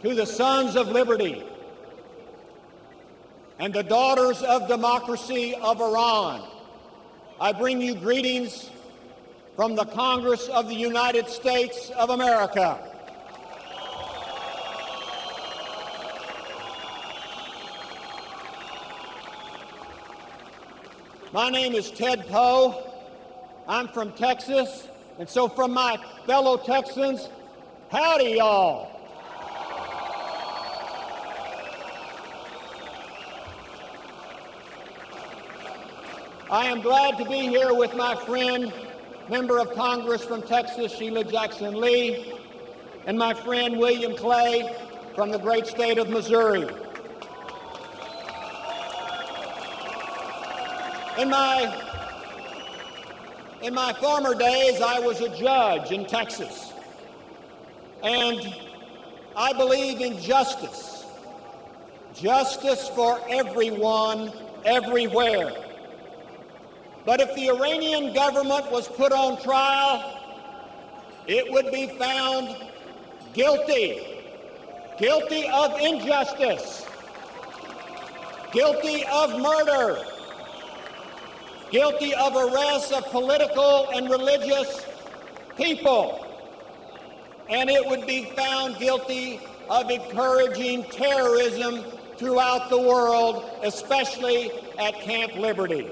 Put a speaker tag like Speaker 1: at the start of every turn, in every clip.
Speaker 1: to the sons of liberty and the daughters of democracy of Iran, I bring you greetings from the Congress of the United States of America. My name is Ted Poe. I'm from Texas, and so from my fellow Texans, howdy, y'all. I am glad to be here with my friend, Member of Congress from Texas, Sheila Jackson Lee, and my friend William Clay from the great state of Missouri. In my former days, I was a judge in Texas, and I believe in justice. Justice for everyone, everywhere. But if the Iranian government was put on trial, it would be found guilty. Guilty of injustice. Guilty of murder. Guilty of arrests of political and religious people. And it would be found guilty of encouraging terrorism throughout the world, especially at Camp Liberty.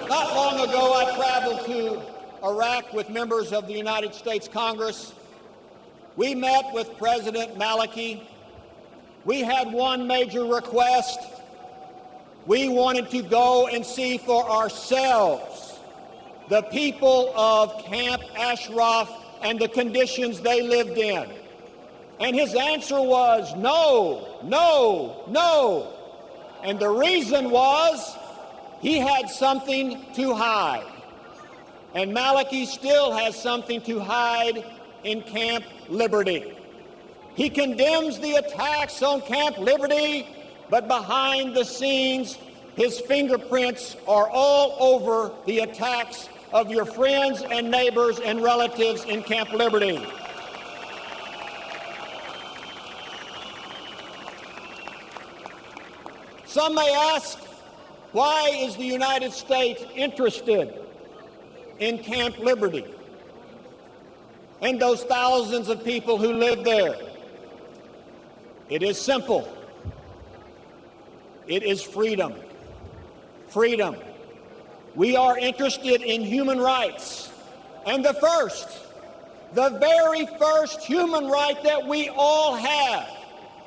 Speaker 1: Not long ago, I traveled to Iraq with members of the United States Congress. We met with President Maliki. We had one major request. We wanted to go and see for ourselves the people of Camp Ashraf and the conditions they lived in. And his answer was no, no, no. And the reason was he had something to hide. And Maliki still has something to hide in Camp Liberty. He condemns the attacks on Camp Liberty, but behind the scenes, his fingerprints are all over the attacks of your friends and neighbors and relatives in Camp Liberty. Some may ask, why is the United States interested in Camp Liberty and those thousands of people who live there? It is simple. It is freedom. Freedom. We are interested in human rights. And the very first human right that we all have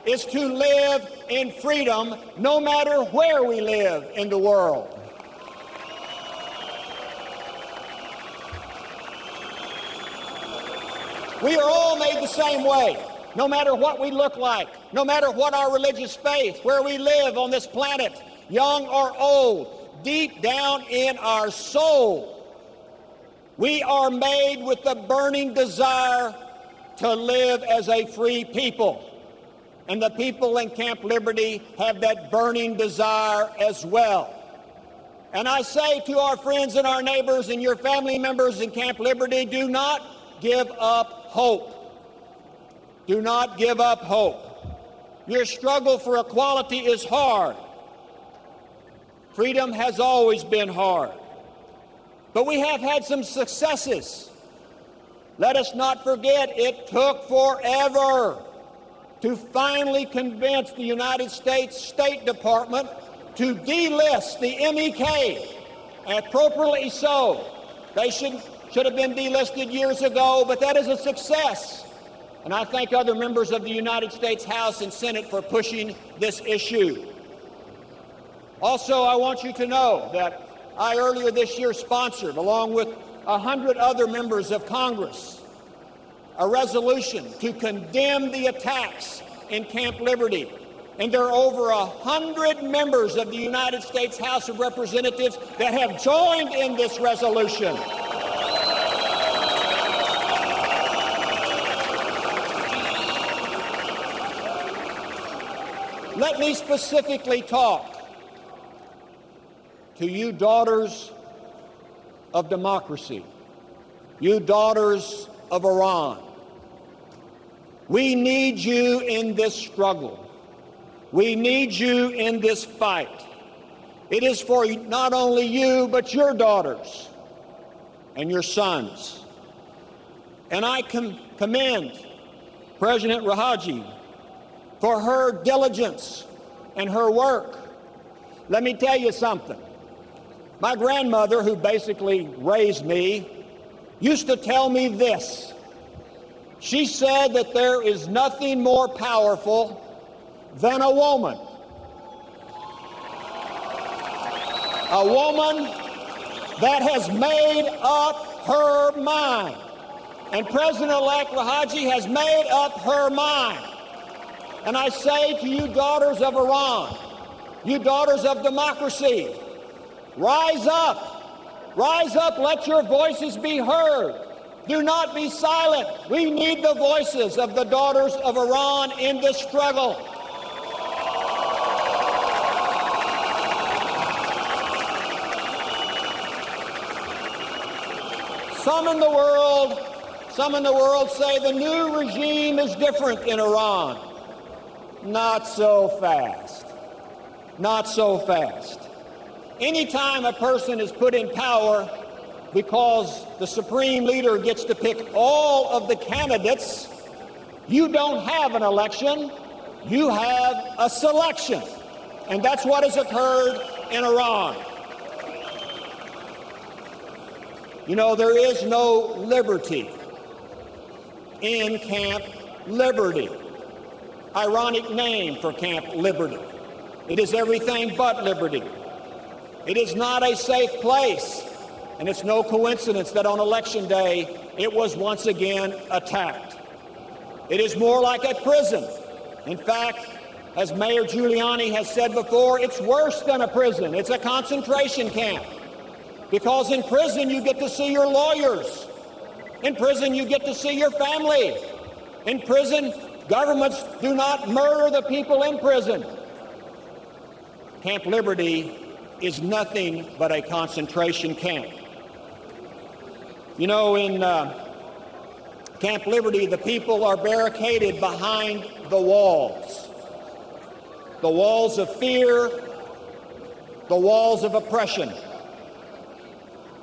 Speaker 1: is to live in freedom no matter where we live in the world. We are all made the same way. No matter what we look like, no matter what our religious faith, where we live on this planet, young or old, deep down in our soul, we are made with the burning desire to live as a free people. And the people in Camp Liberty have that burning desire as well. And I say to our friends and our neighbors and your family members in Camp Liberty, do not give up hope. Do not give up hope. Your struggle for equality is hard. Freedom has always been hard. But we have had some successes. Let us not forget it took forever to finally convince the United States State Department to delist the MEK, appropriately so. They should have been delisted years ago, but that is a success. And I thank other members of the United States House and Senate for pushing this issue. Also, I want you to know that I earlier this year sponsored, along with 100 other members of Congress, a resolution to condemn the attacks in Camp Liberty. And there are over 100 members of the United States House of Representatives that have joined in this resolution. Let me specifically talk to you daughters of democracy. you daughters of Iran, we need you in this struggle. We need you in this fight. It is for not only you, but your daughters and your sons. And I commend President Rouhani for her diligence and her work. Let me tell you something. My grandmother, who basically raised me, used to tell me this. She said that there is nothing more powerful than a woman. A woman that has made up her mind. And President-elect Rouhani has made up her mind. And I say to you, daughters of Iran, you daughters of democracy, rise up. Rise up, let your voices be heard. Do not be silent. We need the voices of the daughters of Iran in this struggle. Some in the world say the new regime is different in Iran. Not so fast. Not so fast. Anytime a person is put in power because the supreme leader gets to pick all of the candidates, you don't have an election, you have a selection. And that's what has occurred in Iran. You know, there is no liberty in Camp Liberty. Ironic name for Camp Liberty. It is everything but liberty. It is not a safe place, and it's no coincidence that on Election Day it was once again attacked. It is more like a prison. In fact, as Mayor Giuliani has said before, it's worse than a prison. It's a concentration camp. Because in prison you get to see your lawyers. In prison you get to see your family. In prison, governments do not murder the people in prison. Camp Liberty is nothing but a concentration camp. You know, in Camp Liberty, the people are barricaded behind the walls of fear, the walls of oppression.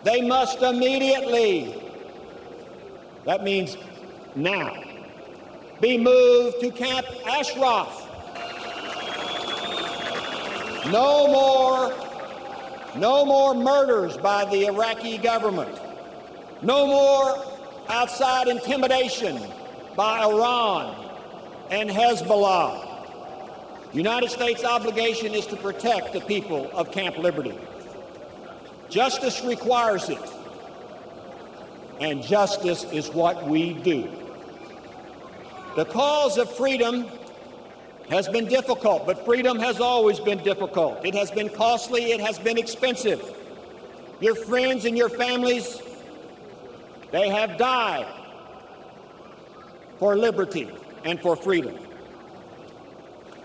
Speaker 1: They must immediately, that means now, be moved to Camp Ashraf. No more murders by the Iraqi government. No more outside intimidation by Iran and Hezbollah. The United States' obligation is to protect the people of Camp Liberty. Justice requires it, and justice is what we do. The cause of freedom has been difficult, but freedom has always been difficult. It has been costly, it has been expensive. Your friends and your families, they have died for liberty and for freedom.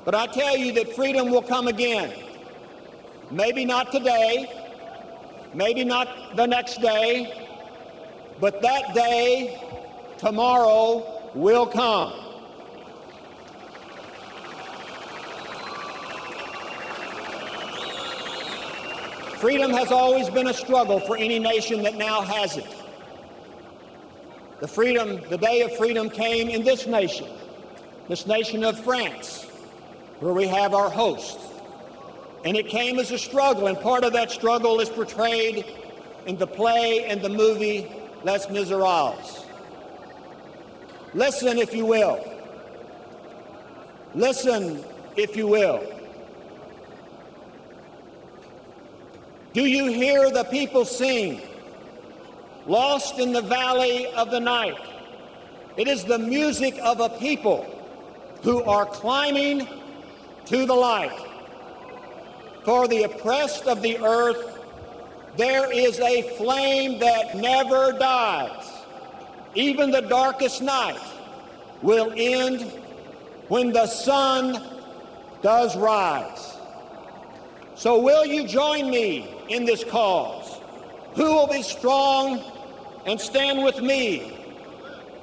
Speaker 1: But I tell you that freedom will come again. Maybe not today, maybe not the next day, but that day, tomorrow, will come. Freedom has always been a struggle for any nation that now has it. The day of freedom came in this nation of France, where we have our host. And it came as a struggle, and part of that struggle is portrayed in the play and the movie Les Miserables. Listen, if you will. Listen, if you will. Do you hear the people sing, lost in the valley of the night? It is the music of a people who are climbing to the light. For the oppressed of the earth, there is a flame that never dies. Even the darkest night will end when the sun does rise. So will you join me in this cause? Who will be strong and stand with me.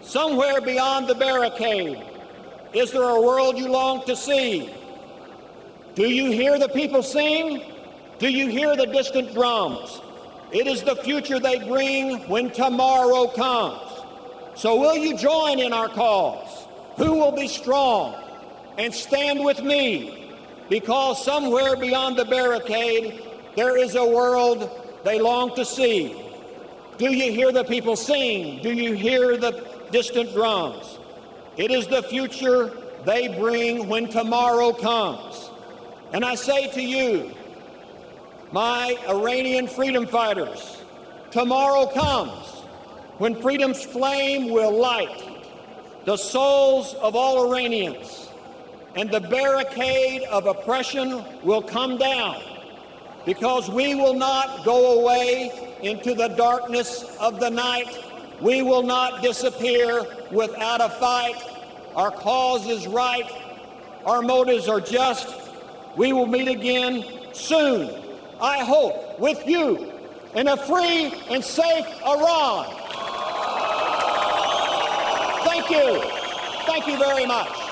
Speaker 1: Somewhere beyond the barricade, is there a world you long to see? Do you hear the people sing? Do you hear the distant drums? It is the future they bring when tomorrow comes. So will you join in our cause? Who will be strong and stand with me? Because somewhere beyond the barricade, there is a world they long to see. Do you hear the people sing? Do you hear the distant drums? It is the future they bring when tomorrow comes. And I say to you, my Iranian freedom fighters, tomorrow comes when freedom's flame will light the souls of all Iranians, and the barricade of oppression will come down, because we will not go away into the darkness of the night. We will not disappear without a fight. Our cause is right. Our motives are just. We will meet again soon, I hope, with you in a free and safe Iran. Thank you. Thank you very much.